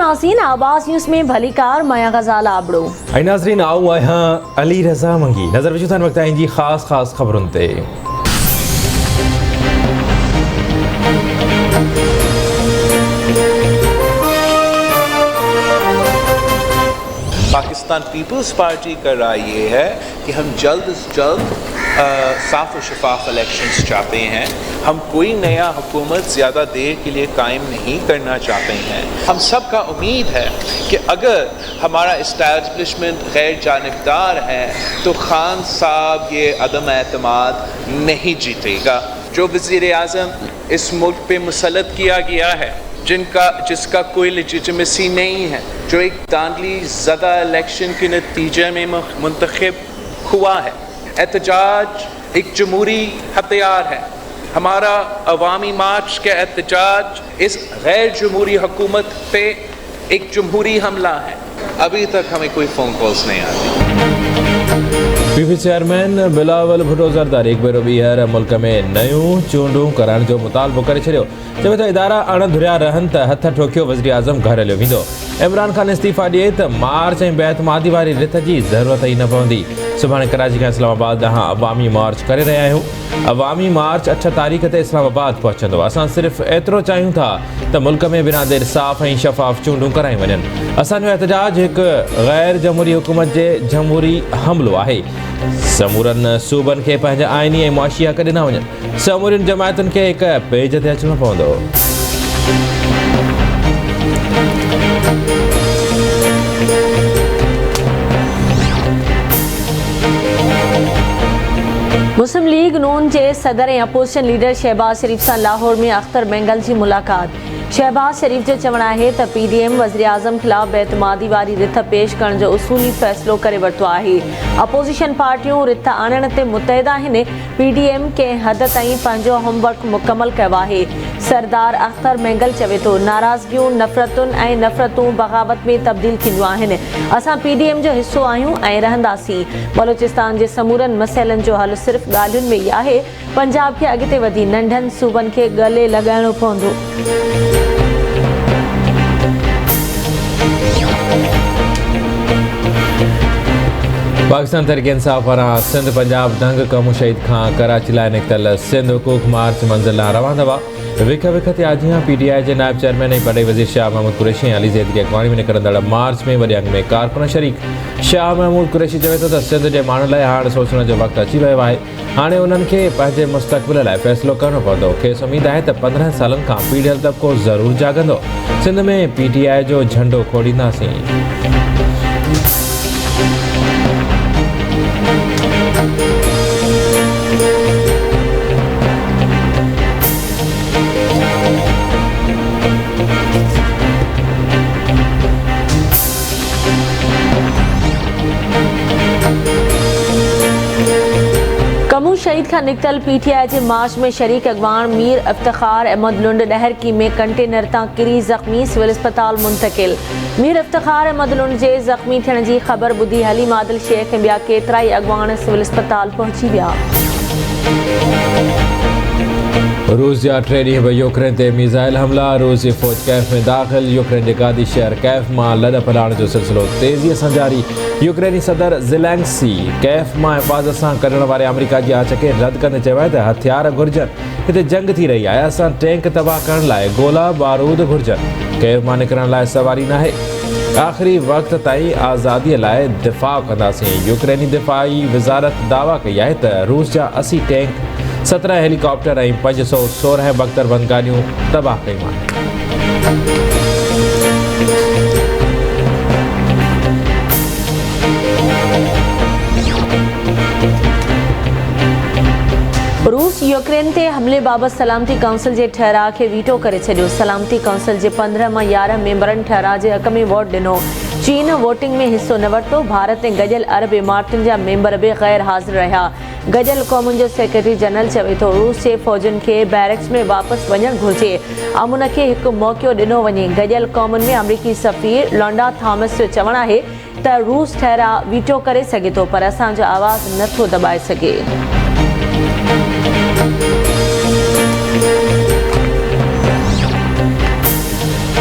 नाज़रीन, आवाज़ न्यूज़ में भली कार मया गज़ाल आबड़ो। नाज़रीन आऊं आहियां अली रज़ा मंगी। नज़र विझूं था वक़्त जी ख़ास ख़बरुनि ते। पाकिस्तान पीपल्स पार्टी का राय ये है कि हम जल्द से जल्द साफ़ और शफाफ इलेक्शंस चाहते हैं। हम कोई नया हुकूमत ज़्यादा देर के लिए कायम नहीं करना चाहते हैं। हम सब का उम्मीद है कि अगर हमारा इस्टेब्लिशमेंट गैर जानिबदार है तो खान साहब ये अदम एतमाद नहीं जीतेगा। जो वज़ीर आज़म इस मुल्क पे मुसल्लत किया गया है, जिसका कोई लेजिटिमेसी नहीं है, जो एक दांधली ज़दा इलेक्शन के नतीजे में मुंतखब हुआ है। एहतजाज एक जमहूरी हथियार है। हमारा अवामी मार्च के एहतजाज इस गैर जमहूरी हुकूमत पे एक जमहूरी हमला है। अभी तक हमें कोई फ़ोन कॉल्स नहीं आती। पीपी चेयरमैन बिलावल भुट्टो ज़रदारी एक भेरो ॿीहर मुल्क में नयूं चूंडूं करण जो मुतालबो करे छॾियो। चवे थो इदारा अणधुरिया रहनि त हथ ठोकियो वज़ीर आज़म घर हलियो वेंदो। इमरान ख़ान इस्तीफ़ा ॾिए त मार्च ऐं बेतमादी वारी रिथ जी ज़रूरत ई न पवंदी। सुभाणे कराची खां इस्लामाबाद ॾांहुं अवामी मार्च करे रहिया आहियूं। अवामी मार्च 8 तारीख़ ते इस्लामाबाद पहुचंदो। असां सिर्फ़ु एतिरो चाहियूं था त मुल्क में बिना देर साफ़ ऐं शफ़ाफ चूंडूं करायूं वञनि। असांजो एहतजाज हिकु गैर जमहूरी हुकूमत जे जमहूरी हमलो आहे। समूरनि सूबनि खे पंहिंजा आइनी ऐं मुआशी हक़ ॾिना वञनि। समूरियुनि जमायतुनि खे हिकु पेज ते अचिणो पवंदो। मुस्लिम लीग नून के सदर ऐं अपोजिशन लीडर शहबाज शरीफ से लाहौर में अख्तर बेंगल की मुलाकात। शहबाज शरीफ जो चवण है तो PDM वज़ीर आज़म खिलाफ बेतमादी वारी रिथ पेश करण जो उसूली फैसलो करे वरतो है। अपोजिशन पार्टियों रिथ आणण ते मुतहदा हैं। PDM के हद ताईं पंहिंजो होमवर्क मुकम्मल कयो है। सरदार अख्तर बेंगल चवे तो नाराज़गियों नफ़रतूं बग़ावत में तब्दील थींदियूं आहिनि। असां PDM जो हिस्सो आहियूं ऐं रहंदासीं। बलोचिस्तान के समूरनि मसइलनि जो हल सिर्फ़ ॻाल्हियुनि में ई आहे। पंजाब के अॻिते वधी नंढनि सूबनि खे गले लॻाइणो पवंदो। पाकिस्तान तहरीक इंसाफ पारां सिंध पंजाब दंग कमु शहीद खां कराची लाइ निकितल सिंध हुकूक मार्च मंज़िल लाइ रवाना हुआ। विख ते आज PTI जे नायब चेयरमैन ऐं पढ़ई वज़ीर शाह महमूद कुरैशी ऐं अली ज़ैदी अॻवानी में निकिरंदड़ मार्च में वॾे अंग में कारकुन शरीक। शाह महमूद कुरैशी चवे थो त सिंध जे माण्हुनि लाइ हाणे सोचण जो वक़्तु अची वियो आहे। हाणे उन्हनि खे पंहिंजे मुस्तक़बिल लाइ फ़ैसिलो करणो पवंदो। खेसि उमेद आहे त 15 सालनि खां पीढ़ियल तबिको ज़रूरु जाॻंदो। सिंध में PTI जो झंडो खोड़ींदासीं। कमू शहीद का निकतल PTI के मार्च में शरीक अगवान मीर इफ्तिखार अहमद लुंड डहरकी में कंटेनर तां किरी ज़ख्मी सिविल अस्पताल मुंतकिल। मीर इफ्तिखार अहमद लुंड जे ज़ख्मी थियण जी ख़बर ॿुधी हलीम आदिल शेख ऐं ॿिया केतिराई अगवान सिविल अस्पताल पहुची विया। रूस जा 3 ॾींहं यूक्रेन ते मिज़ाइल हमला। रूस जी फ़ौज कैफ में दाख़िल। यूक्रेन जे गादी शहर कैफ मां लॾ फलाइण जो सिलसिलो तेज़ीअ सां जारी। यूक्रेनी सदर ज़ेलेंस्की कैफ मां हिफ़ाज़त सां कढण वारे अमेरिका जी आच खे रद्द कंदे चयो आहे त हथियार घुरिजनि। हिते जंग थी रही आहे। असां टैंक तबाह करण लाइ गोला बारूद घुरिजनि। कैफ मां निकिरण लाइ सवारी नाहे। आख़िरी वक़्त ताईं आज़ादीअ लाइ दिफ़ा कंदासीं। यूक्रेनी दिफ़ाई वज़ारत दावा कई आहे त रूस जा 80 टैंक 17 हेलीकॉप्टर ऐं 516 बख्तरबंद गाॾियूं तबाह कयूं आहिनि। रूस यूक्रेन ते हमले बाबत सलामती काउंसिल जे ठहराव खे वीटो करे छॾियो। सलामती काउंसिल जे 15 मां 11 मेंबरनि ठहराव जे हक़ में वोट ॾिनो। चीन वोटिंग में हिस्सो न वरितो। भारत ऐं गॾियल अरब इमारतुनि जा मेंबर बि गैर हाज़िर रहिया। गॾियल क़ौमुनि जो सेक्रेटरी जनरल चवे थो रूस जे फ़ौजियुनि खे बैरक्स में वापसि वञणु घुरिजे ऐं उन खे हिकु मौक़ो ॾिनो वञे। गॾियल क़ौमुनि में अमरीकी सफ़ीर लॉन्डा थॉमस जो चवणु आहे त रूस ठहराव वीटो करे सघे थो पर असांजो आवाज़ नथो दॿाए सघे।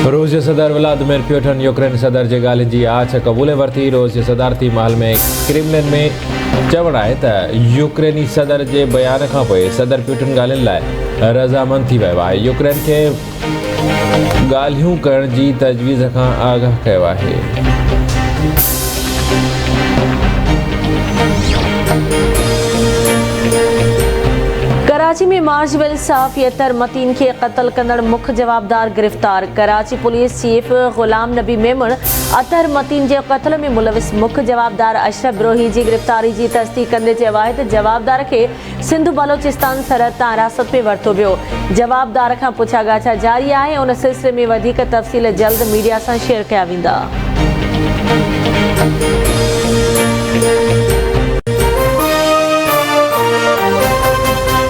रूस जे सदर व्लादिमीर पुतिन यूक्रेन सदर जे ॻाल्हियुनि जी आछ क़बूले वरिती। रूस जे सदारती महल में क्रेमलिन में चवणु आहे त यूक्रेनी सदर जे बयान खां पोइ सदर पुतिन ॻाल्हियुनि लाइ रज़ामंद थी वियो आहे। यूक्रेन खे ॻाल्हियूं करण जी तजवीज़ खां आगाह कयो आहे। कराची में मार्चवेल सहाफ़ी अतर मतीन के क़त्ल कंदड़ मुख्य जवाबदार गिरफ्तार। कराची पुलिस चीफ गुलाम नबी मेमन अतर मतीन जे क़त्ल में मुलविस मुख्य जवाबदार अशरफ बिरोही जी गिरफ्तारी जी तस्दीक कंदे चयो आहे त जवाबदार खे सिंध बलोचिस्तान सरहद तां हिरासत में वरितो वियो। जवाबदार खां पुछा ॻाछा जारी आहे। उन सिलसिले में वधीक तफ़सील जल्द मीडिया सां शेयर कया वेंदा।